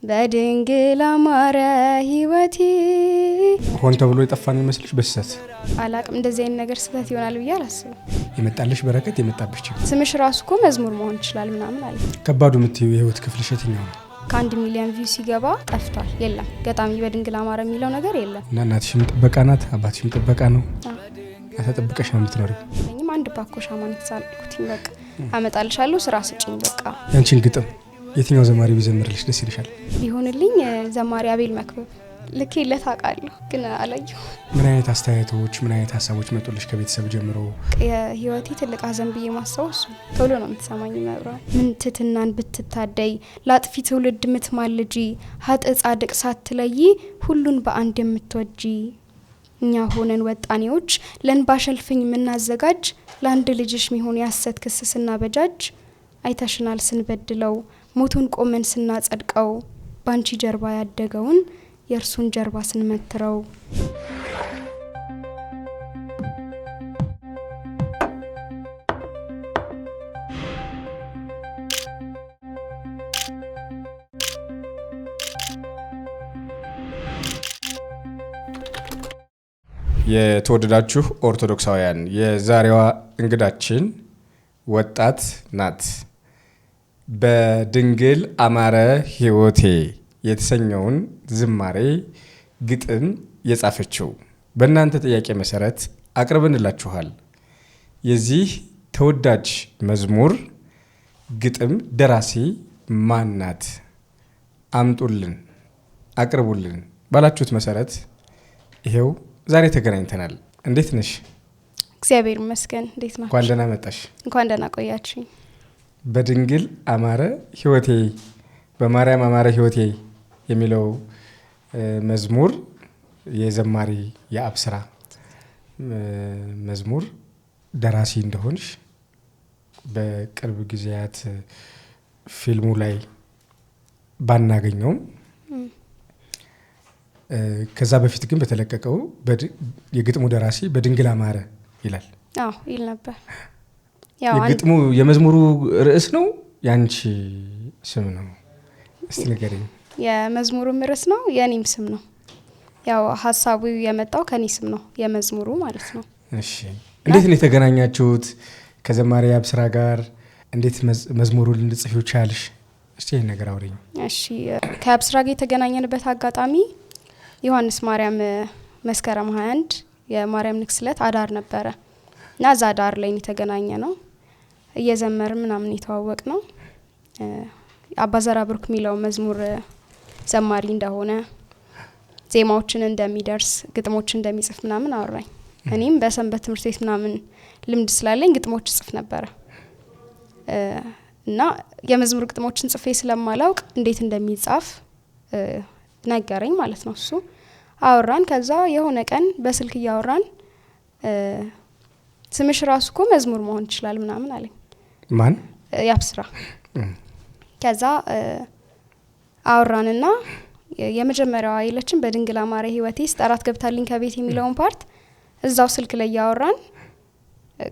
በድንግል አማረ ህይወቴ ሆን ተብሎ የጠፋን ይመስልሽ በስህተት አላቅም እንደዚህ አይነት ነገር ስህተት ይሆናል ብዬ አላስብም። የመጣልሽ በረከት የመጣብሽ ችግር ስምሽ ራሱ እኮ መዝሙር መሆን ይችላል ምናምን አለ። ከባዱ የምትይው የህይወት ክፍልሽ የትኛው ነው? ከ1 ሚሊዮን ቪው ሲገባ ጠፍቷል። የለም ገጣሚ በድንግል አማረ የሚለው ነገር የለም። እና እናትሽም ጥበቃ ናት አባትሽም ጥበቃ ነው። ተጠብቀሽ ነው የምትኖሪው። እኔም አንድ ባኮ ሻማን ተሳልኩት በቃ አመጣልሻለሁ ስራ ስጪኝ በቃ። ያንቺን ግጥም የትኛው ዘማሪ ቢዘምርልሽ ደስ ይልሻል? ቢሆንልኝ ዘማሪ አቤል መክበብ ልኬለት አውቃለሁ ግን አላየሁ። ምን አይነት አስተያየቶች ምን አይነት ሀሳቦች መጡልሽ ከቤተሰብ ጀምሮ? የህይወቴ ትልቅ ሀዘን ብዬ ማስታወስ እሱ ቶሎ ነው የምትሰማኝ መብራት ምን ትትናን ብትታደይ ላጥፊ ትውልድ ምትማልጂ ሀጥ ጻድቅ ሳትለይ ሁሉን በአንድ የምትወጂ እኛ ሆነን ወጣኔዎች ለንባሸልፍኝ ምናዘጋጅ ለአንድ ልጅሽ ሚሆን ያሰት ክስስና በጃጅ አይተሽናል ስንበድለው ሞቱን ቆመን ስናጸድቀው ባንቺ ጀርባ ያደገውን የእርሱን ጀርባ ስንመትረው። የተወደዳችሁ ኦርቶዶክሳውያን የዛሬዋ እንግዳችን ወጣት ናት። በድንግል አማረ ህይወቴ የተሰኘውን ዝማሬ ግጥም የጻፈችው በእናንተ ጥያቄ መሰረት አቅርበንላችኋል። የዚህ ተወዳጅ መዝሙር ግጥም ደራሲ ማን ናት? አምጡልን አቅርቡልን ባላችሁት መሰረት ይሄው ዛሬ ተገናኝተናል። እንዴት ነሽ? እግዚአብሔር ይመስገን። እንዴት ናችሁ? እንኳን ደህና መጣሽ። እንኳን ደህና ቆያችሁኝ። በድንግል አማረ ህይወቴ በማርያም አማረ ህይወቴ የሚለው መዝሙር የዘማሪ የአብስራ መዝሙር ደራሲ እንደሆንሽ በቅርብ ጊዜያት ፊልሙ ላይ ባናገኘውም ከዛ በፊት ግን በተለቀቀው የግጥሙ ደራሲ በድንግል አማረ ይላል። አዎ ይል ነበር። የግጥሙ የመዝሙሩ ርዕስ ነው ያንቺ ስም ነው? እስቲ ንገሪኝ። የመዝሙሩም ርዕስ ነው የኔም ስም ነው። ያው ሐሳቡ የመጣው ከኔ ስም ነው የመዝሙሩ ማለት ነው። እሺ እንዴት ነው የተገናኛችሁት ከዘማሪ አብስራ ጋር? እንዴት መዝሙሩን ልጽፊው ቻልሽ? እስቲ ይሄን ነገር አውሪኝ። እሺ ከአብስራ ጋር የተገናኘንበት አጋጣሚ ዮሐንስ ማርያም መስከረም 21 የማርያም ንግስለት አዳር ነበረ እና ዛ ዳር ላይ የተገናኘ ነው። እየዘመርን ምናምን የተዋወቅ ነው። አባዘራ ብሩክ ሚለው መዝሙር ዘማሪ እንደሆነ ዜማዎችን እንደሚደርስ ግጥሞችን እንደሚጽፍ ምናምን አወራኝ። እኔም በሰንበት ትምህርት ቤት ምናምን ልምድ ስላለኝ ግጥሞች ጽፍ ነበር እና የመዝሙር ግጥሞችን ጽፌ ስለማላውቅ እንዴት እንደሚጻፍ ነገረኝ ማለት ነው። እሱ አወራን። ከዛ የሆነ ቀን በስልክ እያወራን ስምሽ ራሱ እኮ መዝሙር መሆን ይችላል ምናምን አለኝ። ማን? ያብስራ። ከዛ አወራንና የመጀመሪያው አይለችን በድንግል አማረ ህይወቴ ስጠራት ገብታልኝ ከቤት የሚለውን ፓርት እዛው ስልክ ላይ ያወራን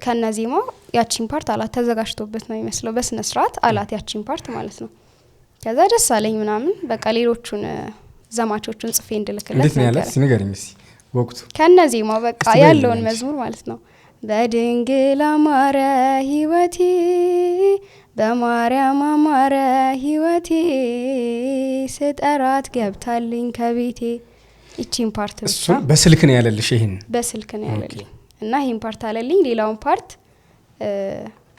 ከነዚህማው ያቺን ፓርት አላት ተዘጋጅቶበት ነው የሚመስለው በስነ ስርዓት አላት ያቺን ፓርት ማለት ነው። ከዛ ደስ አለኝ ምናምን በቃ ሌሎቹን ዘማቾቹን ጽፌ እንድልክለት እንዴት ነው ያላት? ንገሪኝ እስቲ ወቅቱ ከነዚህማው በቃ ያለውን መዝሙር ማለት ነው። በድንግል አማረ ህይወቴ በማርያም አማረ ህይወቴ ስጠራት ገብታልኝ ከቤቴ እቺን ፓርት እሱ በስልክ ነው ያለልሽ? ይሄን በስልክ ነው ያለልኝ እና ይሄን ፓርት አለልኝ። ሌላውን ፓርት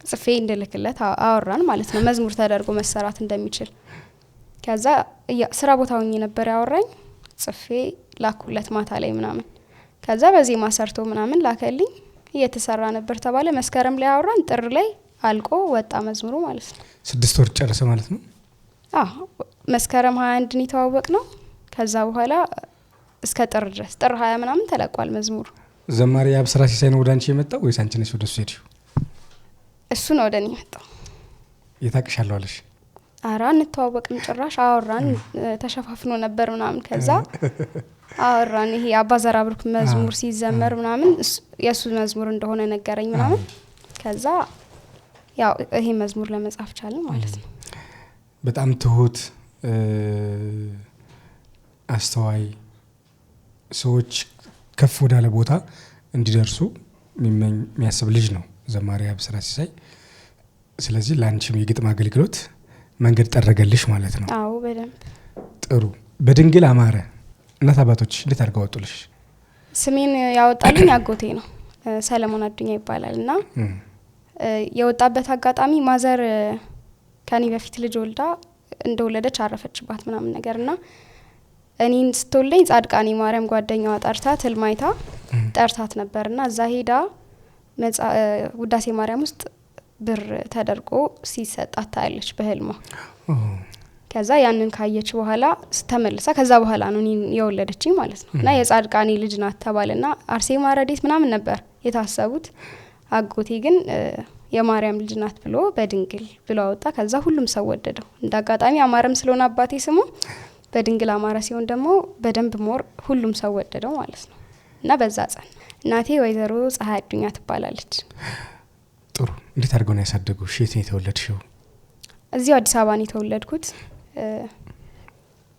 ጽፌ እንድልክለት አወራን ማለት ነው መዝሙር ተደርጎ መሰራት እንደሚችል። ከዛ ስራ ቦታ ሆኜ ነበር ያወራኝ ጽፌ ላኩለት ማታ ላይ ምናምን። ከዛ በዜማ ሰርቶ ምናምን ላከልኝ እየተሰራ ነበር ተባለ። መስከረም ላይ አወራን ጥር ላይ አልቆ ወጣ መዝሙሩ ማለት ነው። 6 ወር ጨረሰ ማለት ነው? አዎ መስከረም 21 ነው የተዋወቅ ነው። ከዛ በኋላ እስከ ጥር ድረስ ጥር 20 ምናምን ተለቋል መዝሙሩ። ዘማሪ አብስራ ሲሳይ ነው ወዳንቺ የመጣው ወይስ አንቺ ነሽ ወደሱ ሄድሽው? እሱ ነው ወደኔ የመጣው። የታቅሻለሁ አለሽ? አራ እንተዋወቅም ጭራሽ አወራን ተሸፋፍኖ ነበር ምናምን። ከዛ አወራን ይሄ አባዘራ ብሩክ መዝሙር ሲዘመር ምናምን የሱ መዝሙር እንደሆነ ነገረኝ ምናምን። ከዛ ያው ይሄ መዝሙር ለመጻፍ ቻለ ማለት ነው። በጣም ትሁት አስተዋይ፣ ሰዎች ከፍ ወዳለ ቦታ እንዲደርሱ የሚያስብ ልጅ ነው ዘማሪ አብስራ ሲሳይ። ስለዚህ ለአንቺም የግጥም አገልግሎት መንገድ ጠረገልሽ ማለት ነው። አዎ በደንብ ጥሩ። በድንግል አማረ እናት አባቶች እንዴት አድርገው ወጡልሽ? ስሜን ያወጣልኝ አጎቴ ነው፣ ሰለሞን አዱኛ ይባላል። እና የወጣበት አጋጣሚ ማዘር ከኔ በፊት ልጅ ወልዳ እንደወለደች አረፈችባት ምናምን ነገርና እኔን ስትወልደኝ ጻድቃኔ ማርያም ጓደኛዋ ጠርታት ህልማይታ ጠርታት ነበርና እዛ ሄዳ ውዳሴ ማርያም ውስጥ ብር ተደርጎ ሲሰጣት ታያለች በህልሟ። ከዛ ያንን ካየች በኋላ ተመልሳ ከዛ በኋላ ነው እኔን የወለደችኝ ማለት ነው። እና የጻድቃኔ ልጅ ናት ተባለና አርሴማ ረዴት ምናምን ነበር የታሰቡት። አጎቴ ግን የማርያም ልጅ ናት ብሎ በድንግል ብሎ አወጣ። ከዛ ሁሉም ሰው ወደደው። እንዳጋጣሚ አማረም ስለሆነ አባቴ ስሙ በድንግል አማረ ሲሆን ደግሞ በደንብ ሞር ሁሉም ሰው ወደደው ማለት ነው። እና በዛ ጸን እናቴ ወይዘሮ ፀሐይ አዱኛ ትባላለች። ጥሩ። እንዴት አድርገው ነው ያሳደጉሽ? የት ነው የተወለድሽው? እዚሁ አዲስ አበባ ነው የተወለድኩት።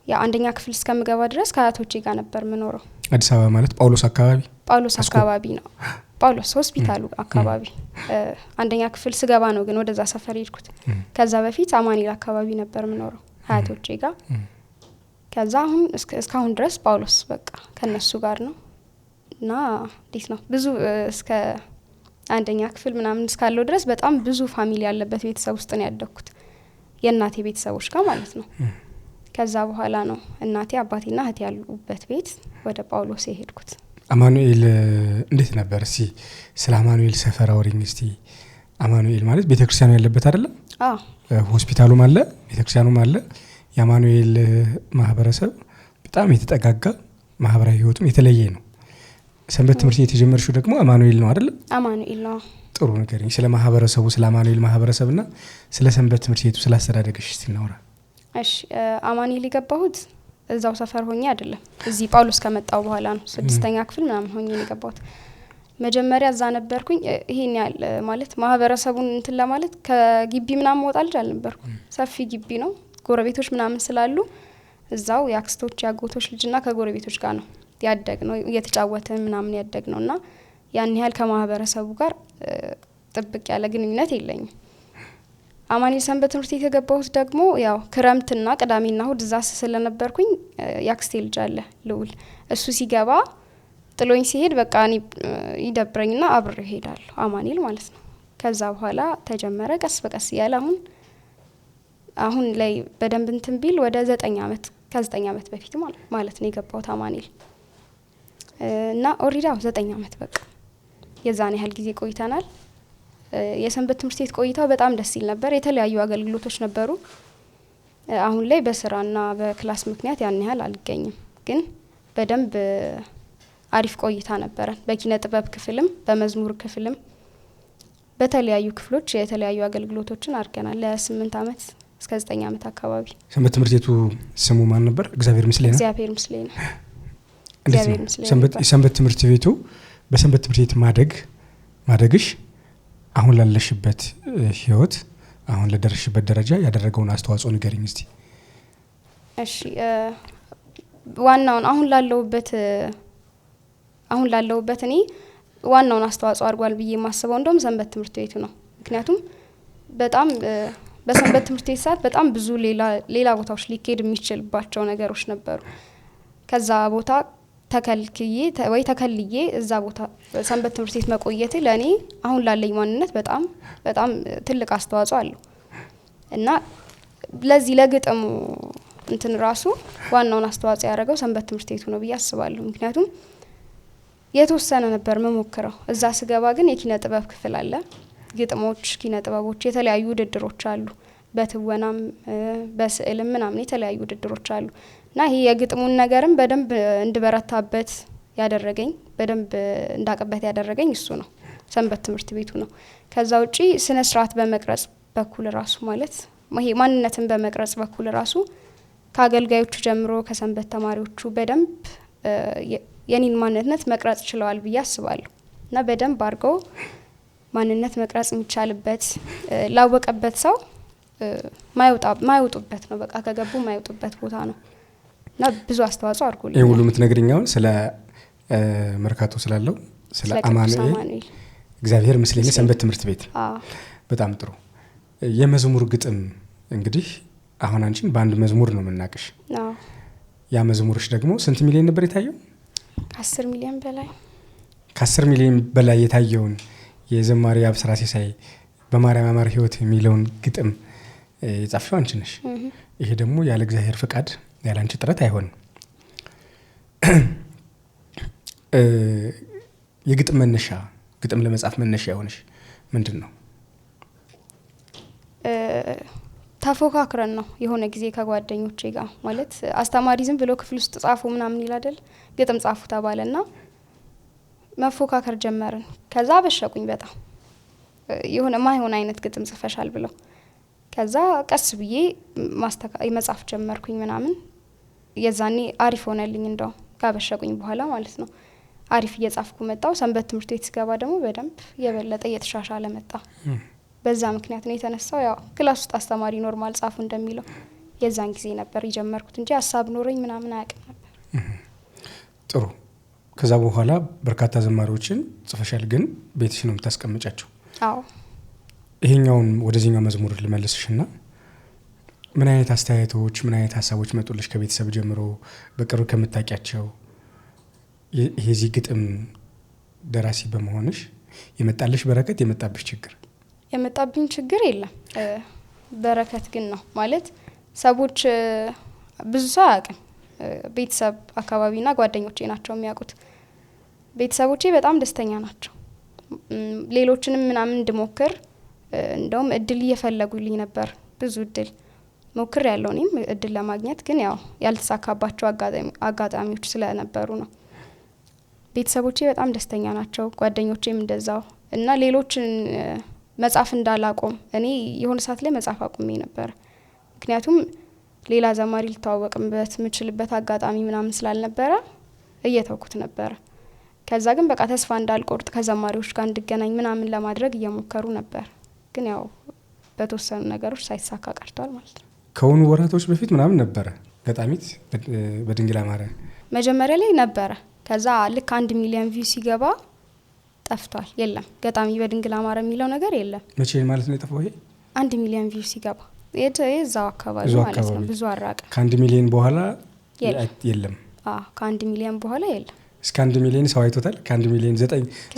ያ አንደኛ ክፍል እስከምገባ ድረስ ከአያቶቼ ጋር ነበር ምኖረው። አዲስ አበባ ማለት ጳውሎስ አካባቢ? ጳውሎስ አካባቢ ነው። ጳውሎስ ሆስፒታሉ አካባቢ አንደኛ ክፍል ስገባ ነው ግን ወደዛ ሰፈር ሄድኩት። ከዛ በፊት አማኑኤል አካባቢ ነበር ምኖረው አያቶቼ ጋር። ከዛ አሁን እስካሁን ድረስ ጳውሎስ በቃ ከነሱ ጋር ነው። እና እንዴት ነው ብዙ እስከ አንደኛ ክፍል ምናምን እስካለው ድረስ በጣም ብዙ ፋሚሊ ያለበት ቤተሰብ ውስጥ ነው ያደግኩት፣ የእናቴ ቤተሰቦች ጋር ማለት ነው። ከዛ በኋላ ነው እናቴ አባቴና እህቴ ያሉበት ቤት ወደ ጳውሎስ የሄድኩት። አማኑኤል እንዴት ነበር? እስቲ ስለ አማኑኤል ሰፈር አውሪኝ እስቲ። አማኑኤል ማለት ቤተክርስቲያኑ ያለበት አይደለም? አዎ። ሆስፒታሉም አለ፣ ቤተክርስቲያኑም አለ። የአማኑኤል ማህበረሰብ በጣም የተጠጋጋ ማህበራዊ ህይወቱም የተለየ ነው። ሰንበት ትምህርት ቤት የጀመርሽው ደግሞ አማኑኤል ነው አይደል? አማኑኤል ነው። ጥሩ ንገሪኝ ስለ ማህበረሰቡ፣ ስለ አማኑኤል ማህበረሰብና ስለ ሰንበት ትምህርት ቤቱ ስለ አስተዳደግሽ እስቲ እናውራ። እሺ አማኑኤል የገባሁት እዛው ሰፈር ሆኜ አይደለም፣ እዚህ ጳውሎስ ከመጣው በኋላ ነው። 6ኛ ክፍል ምናምን ሆኜ የገባሁት። መጀመሪያ እዛ ነበርኩኝ። ይሄን ያህል ማለት ማህበረሰቡን እንትን ለማለት ከግቢ ምናምን ወጣ ልጅ አልነበርኩም። ሰፊ ግቢ ነው፣ ጎረቤቶች ምናምን ስላሉ እዛው ያክስቶች ያጎቶች ልጅና ከጎረቤቶች ጋር ነው ያደግ ነው፣ እየተጫወተን ምናምን ያደግ ነውና ያን ያህል ከማህበረሰቡ ጋር ጥብቅ ያለ ግንኙነት የለኝም። አማኑኤል ሰንበት ትምህርት ቤት የገባሁት ደግሞ ያው ክረምትና ቅዳሜና እሁድ እዛ ስለነበርኩኝ ያክስቴ ልጅ አለ ልውል፣ እሱ ሲገባ ጥሎኝ ሲሄድ በቃ እኔ ይደብረኝና አብሬ ሄዳለሁ አማኑኤል ማለት ነው። ከዛ በኋላ ተጀመረ ቀስ በቀስ ያለ አሁን ላይ በደንብ እንትን ቢል ወደ 9 አመት ከ9 አመት በፊት ማለት ነው የገባሁት አማኑኤል። እና ኦሪዳው 9 አመት በቃ የዛን ያህል ጊዜ ቆይተናል። የሰንበት ትምህርት ቤት ቆይታው በጣም ደስ ይል ነበር። የተለያዩ አገልግሎቶች ነበሩ። አሁን ላይ በስራና በክላስ ምክንያት ያን ያህል አልገኝም፣ ግን በደንብ አሪፍ ቆይታ ነበረን። በኪነ ጥበብ ክፍልም በመዝሙር ክፍልም በተለያዩ ክፍሎች የተለያዩ አገልግሎቶችን አድርገናል ለ8 አመት እስከ 9 አመት አካባቢ። ሰንበት ትምህርት ቤቱ ስሙ ማን ነበር? እግዚአብሔር ምስሌ ነው። እግዚአብሔር ምስሌ ነው። ሰንበት ትምህርት ቤቱ በሰንበት ትምህርት ቤት ማደግሽ አሁን ላለሽበት ህይወት አሁን ለደረሽበት ደረጃ ያደረገውን አስተዋጽኦ ንገሪኝ እስቲ። እሺ ዋናውን አሁን ላለውበት እኔ ዋናውን አስተዋጽኦ አድርጓል ብዬ የማስበው እንደውም ሰንበት ትምህርት ቤቱ ነው። ምክንያቱም በጣም በሰንበት ትምህርት ቤት ሰዓት በጣም ብዙ ሌላ ቦታዎች ሊኬድ የሚችልባቸው ነገሮች ነበሩ። ከዛ ቦታ ተከልዬ እዛ ቦታ ሰንበት ትምህርት ቤት መቆየቴ ለኔ አሁን ላለኝ ማንነት በጣም በጣም ትልቅ አስተዋጽኦ አለው እና ለዚህ ለግጥሙ እንትን ራሱ ዋናውን አስተዋጽኦ ያደረገው ሰንበት ትምህርት ቤቱ ነው ብዬ አስባለሁ። ምክንያቱም የተወሰነ ነበር መሞክረው። እዛ ስገባ ግን የኪነ ጥበብ ክፍል አለ፣ ግጥሞች፣ ኪነ ጥበቦች፣ የተለያዩ ውድድሮች አሉ። በትወናም በስዕልም ምናምን የተለያዩ ውድድሮች አሉ እና ይሄ የግጥሙን ነገርም በደንብ እንድበረታበት ያደረገኝ በደንብ እንዳቀበት ያደረገኝ እሱ ነው፣ ሰንበት ትምህርት ቤቱ ነው። ከዛ ውጪ ስነ ስርዓት በመቅረጽ በኩል ራሱ ማለት ይሄ ማንነትን በመቅረጽ በኩል ራሱ ከአገልጋዮቹ ጀምሮ ከሰንበት ተማሪዎቹ በደንብ የኔን ማንነት መቅረጽ ችለዋል ብዬ አስባለሁ እና በደንብ አድርገው ማንነት መቅረጽ የሚቻልበት ላወቀበት ሰው ማይወጡበት ነው። በቃ ከገቡ ማይወጡበት ቦታ ነው እና ብዙ አስተዋጽኦ አድርጎልኛል። ይሄ ሁሉ የምትነግሪኛውን ስለ መርካቶ ስላለው ስለ አማኑኤል እግዚአብሔር ምስሌኔ ሰንበት ትምህርት ቤት። በጣም ጥሩ። የመዝሙር ግጥም እንግዲህ አሁን አንቺን በአንድ መዝሙር ነው የምናቅሽ። ያ መዝሙርሽ ደግሞ ስንት ሚሊዮን ነበር የታየው? ከ10 ሚሊዮን በላይ። ከ10 ሚሊዮን በላይ የታየውን የዘማሪ አብስራ ሲሳይ በማርያም አማረ ህይወት የሚለውን ግጥም የጻፍሽው አንቺ ነሽ። ይሄ ደግሞ ያለ እግዚአብሔር ፍቃድ ያለ አንቺ ጥረት አይሆንም። የግጥም መነሻ ግጥም ለመጻፍ መነሻ የሆነሽ ምንድነው? ተፎካክረን ነው የሆነ ጊዜ ከጓደኞቼ ጋር ማለት አስተማሪ ዝም ብሎ ክፍል ውስጥ ጻፉ ምናምን ይላል አይደል? ግጥም ጻፉ ተባለና መፎካከር ጀመርን። ከዛ በሸቁኝ በጣም የሆነ ማይሆን አይነት ግጥም ጽፈሻል ብለው። ከዛ ቀስ ብዬ መጻፍ ጀመርኩኝ ምናምን። የዛኔ አሪፍ ሆነልኝ እንደው ካበሸቁኝ በኋላ ማለት ነው። አሪፍ እየጻፍኩ መጣው። ሰንበት ትምህርት ቤት ስገባ ደግሞ በደንብ የበለጠ እየተሻሻለ መጣ። በዛ ምክንያት ነው የተነሳው። ያው ክላስ ውስጥ አስተማሪ ኖርማል ጻፉ እንደሚለው የዛን ጊዜ ነበር የጀመርኩት እንጂ ሐሳብ ኖረኝ ምናምን አያውቅም ነበር። ጥሩ። ከዛ በኋላ በርካታ ዘማሪዎችን ጽፈሻል፣ ግን ቤትሽ ነው የምታስቀምጫቸው? አዎ። ይሄኛውን ወደዚህኛው መዝሙር ልመልስሽና ምን አይነት አስተያየቶች ምን አይነት ሐሳቦች መጡልሽ ከቤተሰብ ጀምሮ በቅርብ ከምታውቂያቸው? የዚህ ግጥም ደራሲ በመሆንሽ የመጣልሽ በረከት የመጣብሽ ችግር? የመጣብኝ ችግር የለም። በረከት ግን ነው ማለት ሰዎች ብዙ ሰው አያውቅም። ቤተሰብ አካባቢና ጓደኞቼ ናቸው የሚያውቁት። ቤተሰቦቼ በጣም ደስተኛ ናቸው። ሌሎችንም ምናምን እንድሞክር እንደውም እድል እየፈለጉልኝ ነበር። ብዙ እድል ሞክር ያለው እኔም እድል ለማግኘት ግን ያው ያልተሳካባቸው አጋጣሚዎች ስለነበሩ ነው። ቤተሰቦቼ በጣም ደስተኛ ናቸው፣ ጓደኞቼም እንደዛው። እና ሌሎችን መጻፍ እንዳላቆም እኔ የሆነ ሰዓት ላይ መጻፍ አቁሜ ነበር። ምክንያቱም ሌላ ዘማሪ ልተዋወቅበት ምችልበት አጋጣሚ ምናምን ስላልነበረ እየተውኩት ነበር። ከዛ ግን በቃ ተስፋ እንዳልቆርጥ ከዘማሪዎች ጋር እንድገናኝ ምናምን ለማድረግ እየሞከሩ ነበር። ግን ያው በተወሰኑ ነገሮች ሳይሳካ ቀርቷል ማለት ነው። ከሆኑ ወራቶች በፊት ምናምን ነበረ ገጣሚት በድንግል አማረ መጀመሪያ ላይ ነበረ። ከዛ ልክ 1 ሚሊዮን ቪው ሲገባ ጠፍቷል። የለም ገጣሚ በድንግል አማረ የሚለው ነገር የለም። መቼ ማለት ነው የጠፋው? ይሄ 1 ሚሊዮን ቪው ሲገባ የዛው አካባቢ ማለት ነው። ብዙ አራቀ። ከ1 ሚሊዮን በኋላ የለም። ከ1 ሚሊዮን በኋላ የለም። እስከ 1 ሚሊዮን ሰው አይቶታል። ከ1 ሚሊዮን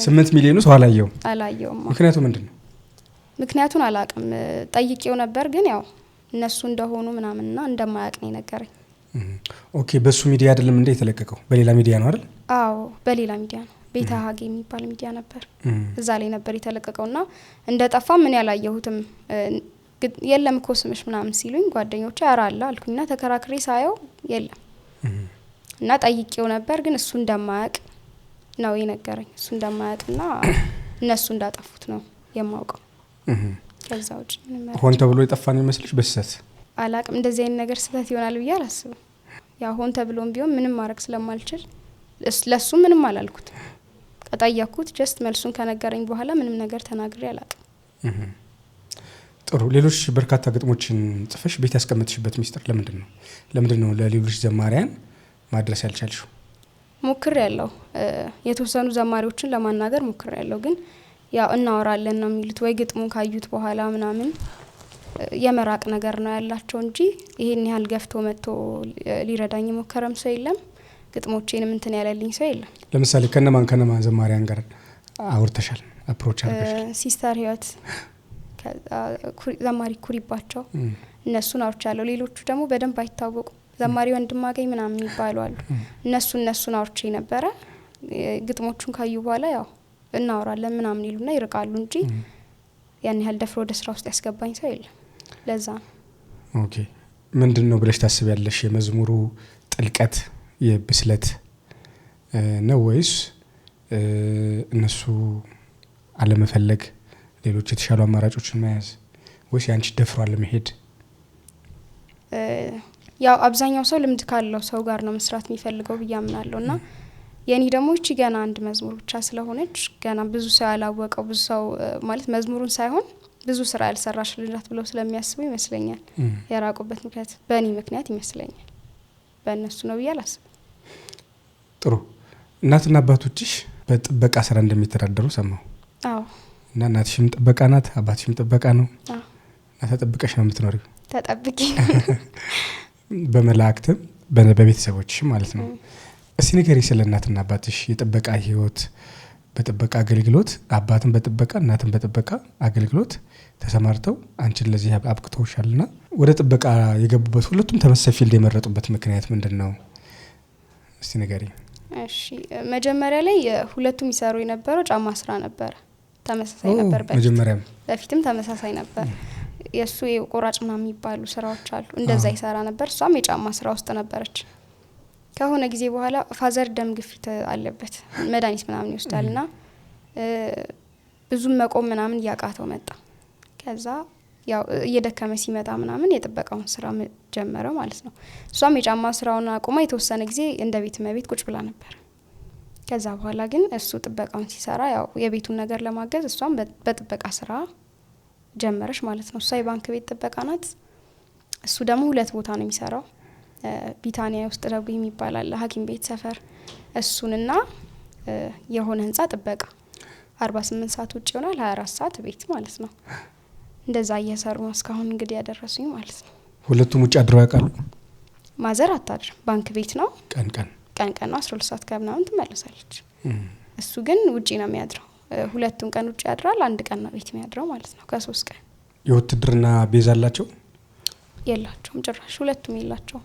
8 ሚሊዮን ሰው አላየውም። ምክንያቱ ምንድነው? ምክንያቱን አላቅም። ጠይቄው ነበር ግን ያው እነሱ እንደሆኑ ምናምንና እንደማያውቅ ነው የነገረኝ። ኦኬ። በሱ ሚዲያ አይደለም እንደ የተለቀቀው? በሌላ ሚዲያ ነው አይደል? አዎ በሌላ ሚዲያ ነው። ቤተ ሀጌ የሚባል ሚዲያ ነበር። እዛ ላይ ነበር የተለቀቀውና እንደጠፋ ምን ያላየሁትም። የለም እኮ ስምሽ ምናምን ሲሉኝ ጓደኞቼ አራላ አልኩኝና ተከራክሬ ሳየው የለም። እና ጠይቄው ነበር ግን እሱ እንደማያውቅ ነው የነገረኝ። እሱ እንደማያውቅና እነሱ እንዳጠፉት ነው የማውቀው። ከዛ ውጭ ሆን ተብሎ የጠፋ ነው ይመስልሽ? በስህተት አላቅም። እንደዚህ አይነት ነገር ስህተት ይሆናል ብዬ አላስብም። ያ ሆን ተብሎም ቢሆን ምንም ማድረግ ስለማልችል ለሱ ምንም አላልኩት። ቀጣያኩት ጀስት መልሱን ከነገረኝ በኋላ ምንም ነገር ተናግሬ አላቅም። ጥሩ። ሌሎች በርካታ ግጥሞችን ጽፈሽ ቤት ያስቀምጥሽበት ሚስጥር ለምንድነው? ለምንድነው ለሌሎች ዘማሪያን ማድረስ ያልቻልሽው? ሞክሬያለሁ። የተወሰኑ ዘማሪዎችን ለማናገር ሞክሬያለሁ ግን ያው እናወራለን ነው የሚሉት ወይ ግጥሙን ካዩት በኋላ ምናምን የመራቅ ነገር ነው ያላቸው እንጂ ይሄን ያህል ገፍቶ መጥቶ ሊረዳኝ ሞከረም ሰው የለም። ግጥሞቼንም እንትን ያለልኝ ሰው የለም። ለምሳሌ ከነማን ዘማሪያን ጋር አውርተሻል? አፕሮች አድርገሻል? ሲስተር ህይወት ዘማሪ ኩሪባቸው እነሱን አውርቻለሁ። ሌሎቹ ደግሞ በደንብ አይታወቁም። ዘማሪ ወንድማገኝ ምናምን ይባሉ አሉ። እነሱን አውርቼ ነበረ። ግጥሞቹን ካዩ በኋላ ያው እናወራለን ምናምን ይሉና ይርቃሉ እንጂ ያን ያህል ደፍሮ ወደ ስራ ውስጥ ያስገባኝ ሰው የለም። ለዛ ኦኬ። ምንድነው ብለሽ ታስቢያለሽ? የመዝሙሩ ጥልቀት የብስለት ነው ወይስ እነሱ አለመፈለግ ሌሎች የተሻሉ አማራጮችን መያዝ ወይስ ያንቺ ደፍሮ አለመሄድ? ያው አብዛኛው ሰው ልምድ ካለው ሰው ጋር ነው መስራት የሚፈልገው ብያምናለሁና የኔ ደግሞ እቺ ገና አንድ መዝሙር ብቻ ስለሆነች ገና ብዙ ሰው ያላወቀው ብዙ ሰው ማለት መዝሙሩን ሳይሆን ብዙ ስራ ያልሰራሽ ልጅ ናት ብለው ስለሚያስቡ ይመስለኛል የራቁበት ምክንያት በእኔ ምክንያት ይመስለኛል። በእነሱ ነው ብዬ አላስብም። ጥሩ። እናትና አባቶችሽ በጥበቃ ስራ እንደሚተዳደሩ ሰማሁ። አዎ። እና እናትሽም ጥበቃ ናት፣ አባትሽም ጥበቃ ነው። አዎ። እና ተጠብቀሽ ነው የምትኖሪው? ተጠብቂ በመላእክትም በቤተሰቦችሽም ማለት ነው። እስቲ ንገሪ ስለ እናትና አባትሽ የጥበቃ ህይወት። በጥበቃ አገልግሎት አባትን በጥበቃ እናትን በጥበቃ አገልግሎት ተሰማርተው አንቺን ለዚህ አብቅተውሻልና ወደ ጥበቃ የገቡበት ሁለቱም ተመሳሳይ ፊልድ የመረጡበት ምክንያት ምንድነው? እስቲ ንገሪ። እሺ መጀመሪያ ላይ ሁለቱም ይሰሩ የነበረው ጫማ ስራ ነበር። ተመሳሳይ ነበር። መጀመሪያም በፊትም ተመሳሳይ ነበር። የሱ የቆራጭ ምናምን የሚባሉ ስራዎች አሉ። እንደዛ ይሰራ ነበር። እሷም የጫማ ስራ ውስጥ ነበረች። ከሆነ ጊዜ በኋላ ፋዘር ደም ግፊት አለበት፣ መድኃኒት ምናምን ይወስዳልና ብዙም መቆም ምናምን ያቃተው መጣ። ከዛ ያው እየደከመ ሲመጣ ምናምን የጥበቃውን ስራ ጀመረ ማለት ነው። እሷም የጫማ ስራውን አቁማ የተወሰነ ጊዜ እንደ ቤት መቤት ቁጭ ብላ ነበር። ከዛ በኋላ ግን እሱ ጥበቃውን ሲሰራ ያው የቤቱን ነገር ለማገዝ እሷም በጥበቃ ስራ ጀመረች ማለት ነው። እሷ የባንክ ቤት ጥበቃ ናት። እሱ ደግሞ ሁለት ቦታ ነው የሚሰራው። ቢታኒያ ውስጥ ደቡብ የሚባል አለ ሐኪም ቤት ሰፈር፣ እሱንና የሆነ ህንጻ ጥበቃ 48 ሰዓት ውጭ ይሆናል 24 ሰዓት ቤት ማለት ነው። እንደዛ እየሰሩ ነው እስካሁን እንግዲህ ያደረሱኝ ማለት ነው። ሁለቱም ውጭ አድረው ያውቃሉ? ማዘር አታድርም፣ ባንክ ቤት ነው። ቀን ነው 12 ሰዓት ከምናምን ትመለሳለች። እሱ ግን ውጪ ነው የሚያድረው። ሁለቱም ቀን ውጪ ያድራል፣ አንድ ቀን ነው ቤት የሚያድረው ማለት ነው። ከ3 ቀን። የውትድርና ቤዛ አላቸው? የላቸውም፣ ጭራሽ ሁለቱም የላቸውም።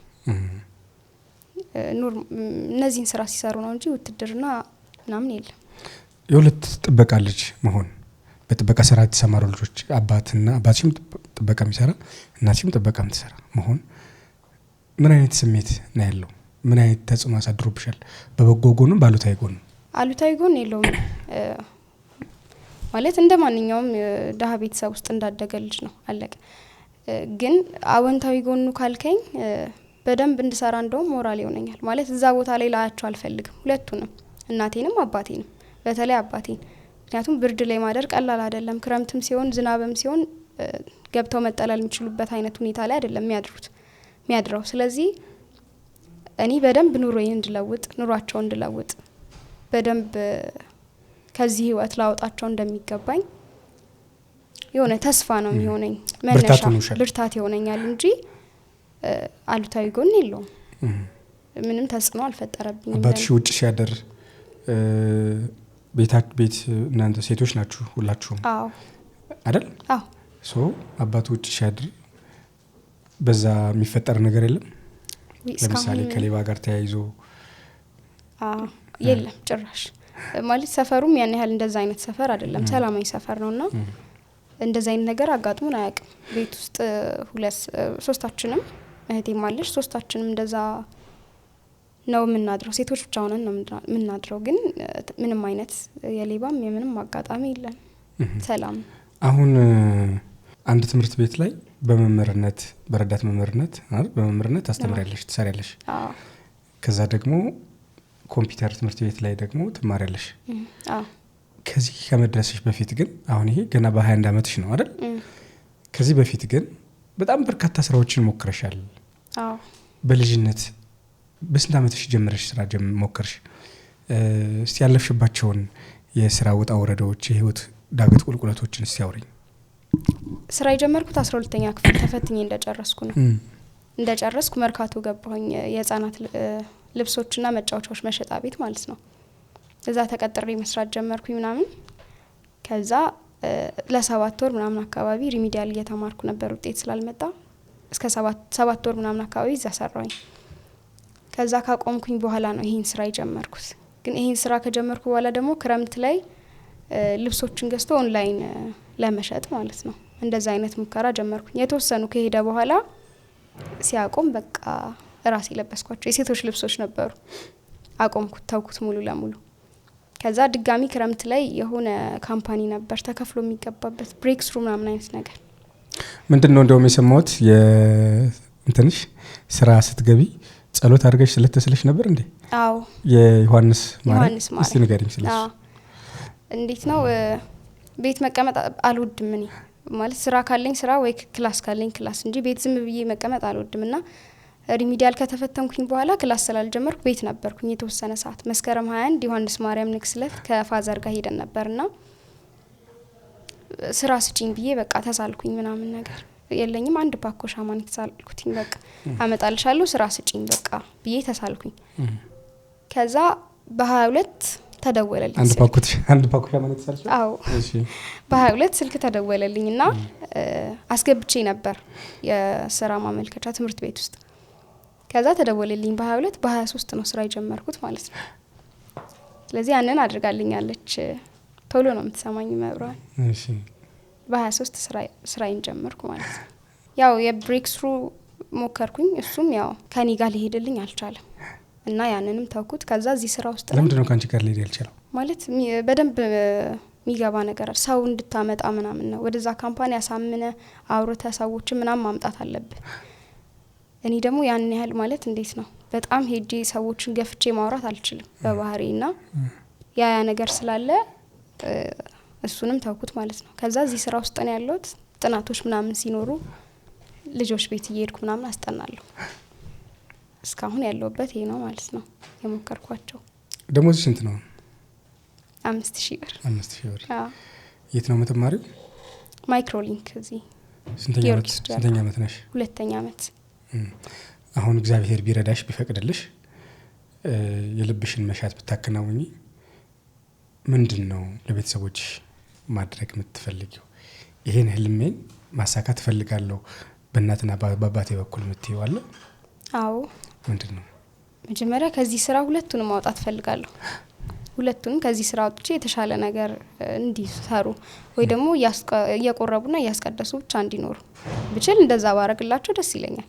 እነዚህን ስራ ሲሰሩ ነው እንጂ ውትድርና ምናምን የለም። የሁለት ጥበቃ ልጅ መሆን በጥበቃ ስራ የተሰማሩ ልጆች አባትሽም ጥበቃ የሚሰራ እናትሽም ጥበቃ የምትሰራ መሆን ምን አይነት ስሜት ነው ያለው? ምን አይነት ተጽዕኖ አሳድሮብሻል? በበጎ ጎንም ባሉታዊ ጎንም? አሉታዊ ጎን የለውም ማለት እንደ ማንኛውም ደሃ ቤተሰብ ውስጥ እንዳደገ ልጅ ነው አለቀ። ግን አወንታዊ ጎኑ ካልከኝ በደንብ እንድሰራ እንደውም ሞራል ይሆነኛል ማለት እዛ ቦታ ላይ ላያቸው አልፈልግም። ሁለቱንም እናቴንም አባቴንም፣ በተለይ አባቴን። ምክንያቱም ብርድ ላይ ማደር ቀላል አይደለም። ክረምትም ሲሆን ዝናብም ሲሆን ገብተው መጠለል የሚችሉበት አይነት ሁኔታ ላይ አይደለም የሚያድረው። ስለዚህ እኔ በደንብ ኑሮዬን እንድለውጥ ኑሯቸውን እንድለውጥ በደንብ ከዚህ ህይወት ላወጣቸው እንደሚገባኝ የሆነ ተስፋ ነው የሚሆነኝ። መነሻ ብርታት ይሆነኛል እንጂ አሉታዊ ጎን የለውም። ምንም ተጽዕኖ አልፈጠረብኝም። አባትሽ ውጭ ሲያደር ቤት እናንተ ሴቶች ናችሁ ሁላችሁም? አዎ አይደል? አዎ። አባቱ ውጭ ሲያደር በዛ የሚፈጠር ነገር የለም? ለምሳሌ ከሌባ ጋር ተያይዞ? የለም ጭራሽ። ማለት ሰፈሩም ያን ያህል እንደዛ አይነት ሰፈር አይደለም፣ ሰላማዊ ሰፈር ነውና እንደዛ አይነት ነገር አጋጥሞን አያውቅም። ቤት ውስጥ ሶስታችንም እህቴም አለች፣ ሶስታችንም እንደዛ ነው የምናድረው። ሴቶች ብቻ ሆነን ነው የምናድረው። ግን ምንም አይነት የሌባም የምንም አጋጣሚ የለም፣ ሰላም። አሁን አንድ ትምህርት ቤት ላይ በመምህርነት በረዳት መምህርነት ታስተምሪያለሽ፣ ትሰሪያለሽ። ከዛ ደግሞ ኮምፒውተር ትምህርት ቤት ላይ ደግሞ ትማሪያለሽ። ከዚህ ከመድረስሽ በፊት ግን አሁን ይሄ ገና በ21 አመትሽ ነው አይደል? ከዚህ በፊት ግን በጣም በርካታ ስራዎችን ሞክረሻል። በልጅነት በስንት አመትሽ ጀምረሽ ስራ ሞክርሽ? እስቲ ያለፍሽባቸውን የስራ ውጣ ወረዶች የህይወት ዳገት ቁልቁለቶችን እስቲ አውሪኝ። ስራ የጀመርኩት 12ኛ ክፍል ተፈትኜ እንደጨረስኩ ነው። እንደጨረስኩ መርካቶ ገባሁኝ፣ የህፃናት ልብሶችና መጫወቻዎች መሸጣ ቤት ማለት ነው። እዛ ተቀጥሬ መስራት ጀመርኩኝ ምናምን። ከዛ ለ7 ወር ምናምን አካባቢ ሪሚዲያል እየተማርኩ ነበር፣ ውጤት ስላልመጣ እስከ 7 ወር ምናምን አካባቢ እዛ ሰራሁኝ። ከዛ ካቆምኩኝ በኋላ ነው ይሄን ስራ የጀመርኩት። ግን ይሄን ስራ ከጀመርኩ በኋላ ደግሞ ክረምት ላይ ልብሶችን ገዝቶ ኦንላይን ለመሸጥ ማለት ነው። እንደዛ አይነት ሙከራ ጀመርኩኝ። የተወሰኑ ከሄደ በኋላ ሲያቆም በቃ ራሴ ለበስኳቸው የሴቶች ልብሶች ነበሩ። አቆምኩት፣ ተውኩት ሙሉ ለሙሉ። ከዛ ድጋሚ ክረምት ላይ የሆነ ካምፓኒ ነበር ተከፍሎ የሚገባበት ብሬክ ስሩ ምናምን አይነት ነገር። ምንድነው እንደውም የሰማሁት የእንትንሽ ስራ ስትገቢ ጸሎት አድርገሽ ስለተስለሽ ነበር እንዴ? አዎ። የዮሐንስ ማለት እስቲ ንገሪኝ ስለሱ። እንዴት ነው ቤት መቀመጥ አልወድም እኔ። ማለት ስራ ካለኝ ስራ ወይ ክላስ ካለኝ ክላስ እንጂ ቤት ዝም ብዬ መቀመጥ አልወድምና ሪሚዲያል ከተፈተንኩኝ በኋላ ክላስ ስላልጀመርኩ ቤት ነበርኩኝ የተወሰነ ሰዓት። መስከረም 21 ዮሐንስ ማርያም ንግስለት ከፋዘር ጋር ሄደን ነበርና ስራ ስጪኝ ብዬ በቃ ተሳልኩኝ ምናምን ነገር የለኝም አንድ ፓኮ ሻማን ተሳልኩኝ በቃ አመጣልሻለሁ ስራ ስጪኝ በቃ ብዬ ተሳልኩኝ። ከዛ በ22 ተደወለልኝ አንድ ፓኮ ሻማን ተሳልኩኝ። አዎ እሺ በ22 ስልክ ተደወለልኝና አስገብቼ ነበር የስራ ማመልከቻ ትምህርት ቤት ውስጥ። ከዛ ተደወለልኝ በ22 በ23 ነው ስራ የጀመርኩት ማለት ነው። ስለዚህ ያንን አድርጋልኛለች። ቶሎ ነው የምትሰማኝ መብራን። እሺ በ23 ስራዬን ጀመርኩ ማለት ነው። ያው የብሬክ ስሩ ሞከርኩኝ እሱም ያው ከኔ ጋር ሊሄድልኝ አልቻለም እና ያንንም ተውኩት። ከዛ እዚህ ስራ ውስጥ ለምንድን ነው ካንቺ ጋር ሊሄድ ያልቻለው? ማለት በደንብ የሚገባ ነገር ሰው እንድታመጣ ምናምን ነው። ወደዛ ካምፓኒ ያሳምነ አውርተ ሰዎች ምናምን ማምጣት አለብህ። እኔ ደግሞ ያን ያህል ማለት እንዴት ነው በጣም ሄጄ ሰዎችን ገፍቼ ማውራት አልችልም በባህሪና ያ ነገር ስላለ እሱንም ተውኩት ማለት ነው። ከዛ እዚህ ስራ ውስጥ ነው ያለሁት። ጥናቶች ምናምን ሲኖሩ ልጆች ቤት እየሄድኩ ምናምን አስጠናለሁ። እስካሁን ያለሁበት ይሄ ነው ማለት ነው የሞከርኳቸው። ደሞዝ ስንት ነው? 5000 ብር። 5000 ብር። የት ነው የምትማሪው? ማይክሮሊንክ እዚህ። ስንተኛ አመት ነሽ? 2ኛ አመት። አሁን እግዚአብሔር ቢረዳሽ ቢፈቅድልሽ የልብሽን መሻት ብታከናውኚ ምንድነው ለቤተሰቦች ማድረግ የምትፈልጊው? ይሄን ህልሜን ማሳካት ፈልጋለሁ በእናትና በአባቴ በኩል የምትይው አለ? አዎ። ምንድነው? መጀመሪያ ከዚህ ስራ ሁለቱንም ማውጣት ፈልጋለሁ። ሁለቱንም ከዚህ ስራ አውጥቼ የተሻለ ነገር እንዲሰሩ ወይ ደግሞ እየቆረቡና እያስቀደሱ ብቻ እንዲኖሩ ብችል እንደዛ ባረግላቸው ደስ ይለኛል።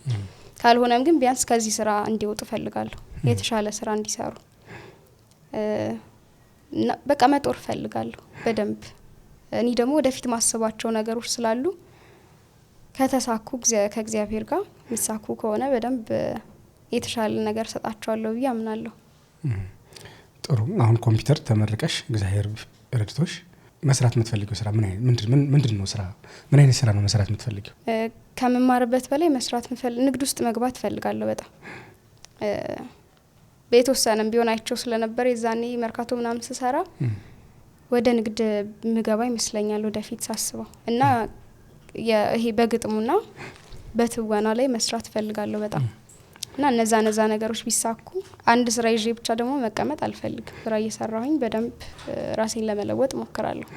ካልሆነም ግን ቢያንስ ከዚህ ስራ እንዲወጡ ፈልጋለሁ። የተሻለ ስራ እንዲሰሩ በቃ መጦር ፈልጋለሁ በደንብ። እኔ ደግሞ ወደፊት ማስባቸው ነገሮች ስላሉ ከተሳኩ ከእግዚአብሔር ጋር ሚሳኩ ከሆነ በደንብ የተሻለ ነገር ሰጣቸዋለሁ ብዬ አምናለሁ። ጥሩ። አሁን ኮምፒውተር ተመረቀሽ እግዚአብሔር ረድቶሽ መስራት የምትፈልጊው ስራ ምንድነው? ስራ ምን አይነት ስራ ነው መስራት የምትፈልጊው? ከመማርበት በላይ መስራት ንግድ ውስጥ መግባት ፈልጋለሁ በጣም። በተወሰነም ቢሆን አይቸው ስለነበር የዛኔ መርካቶ ምናምን ስሰራ ወደ ንግድ ምገባ ይመስለኛል ወደፊት ሳስበው እና ይሄ በግጥሙና በትወና ላይ መስራት ፈልጋለሁ በጣም። እና እነዛ ነገሮች ቢሳኩ አንድ ስራ ይዤ ብቻ ደግሞ መቀመጥ አልፈልግም። ስራ እየሰራሁኝ በደንብ ራሴን ለመለወጥ ሞክራለሁ።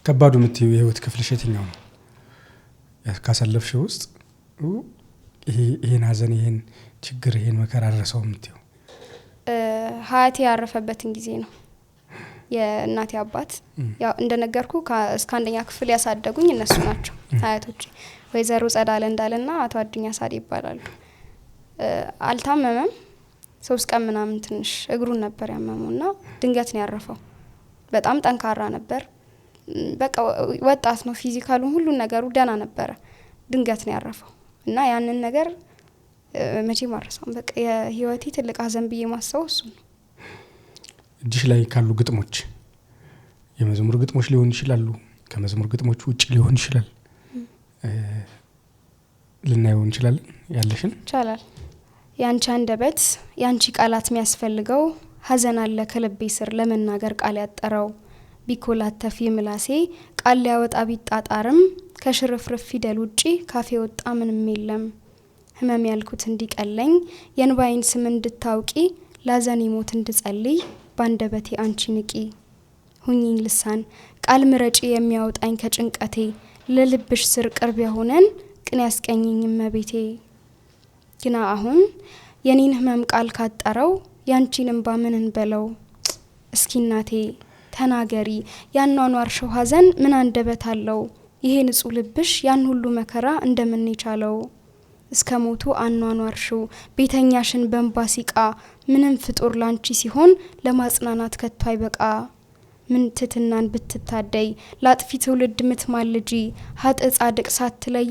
ከባዱ የምትይው የህይወት ክፍልሽ የትኛው ነው? ካሳለፍሽው ውስጥ ይሄን ሀዘን ይሄን ችግር ይሄን መከራ አረሰው የምትይው? ሀያቴ ያረፈበትን ጊዜ ነው። የእናቴ አባት ያው እንደነገርኩ እስከ አንደኛ ክፍል ያሳደጉኝ እነሱ ናቸው ሀያቶች። ወይዘሮ ጸዳለ እንዳለና አቶ አዱኛ ሳዲ ይባላሉ። አልታመመም 3 ቀን ምናምን ትንሽ እግሩን ነበር ያመመውና ድንገት ነው ያረፈው። በጣም ጠንካራ ነበር። በቃ ወጣት ነው፣ ፊዚካሉም ሁሉ ነገሩ ደና ነበር። ድንገት ነው ያረፈው እና ያንን ነገር መቼ ማረሳው በቃ የህይወቴ ትልቅ ሀዘን ብዬ ማሰው እሱ ነው። እጅሽ ላይ ካሉ ግጥሞች የመዝሙር ግጥሞች ሊሆን ይችላሉ፣ ከመዝሙር ግጥሞች ውጭ ሊሆን ይችላል። ልናየው እንችላለን ያለሽን? ይቻላል። ያንቺ አንደበት ያንቺ ቃላት የሚያስፈልገው ሀዘን አለ ከልቤ ስር ለመናገር ቃል ያጠረው ቢኮላተፍ የምላሴ ቃል ሊያወጣ ቢጣጣርም ከሽርፍርፍ ፊደል ውጪ ካፌ ወጣ ምንም የለም። ህመም ያልኩት እንዲቀለኝ የንባይን ስም እንድታውቂ ላዘን ይሞት እንድጸልይ ባንደበቴ አንቺ ንቂ። ሁኚኝ ልሳን ቃል ምረጪ የሚያወጣኝ ከጭንቀቴ ለልብሽ ስር ቅርብ የሆነን ቅን ያስቀኝኝ እመቤቴ። ግና አሁን የኔን ህመም ቃል ካጠረው ያንቺን እንባ ምን እንበለው? እስኪ እናቴ ተናገሪ ያኗኗርሽው ሀዘን ምን አንደበት አለው? ይሄ ንጹህ ልብሽ ያን ሁሉ መከራ እንደምን ይቻለው? እስከ ሞቱ አኗኗርሽው ቤተኛሽን በእንባ ሲቃ ምንም ፍጡር ላንቺ ሲሆን ለማጽናናት ከቶ አይበቃ። ምን ትትናን ብትታደይ ላጥፊ ትውልድ ምትማልጂ ሀጥ ጻድቅ ሳትለይ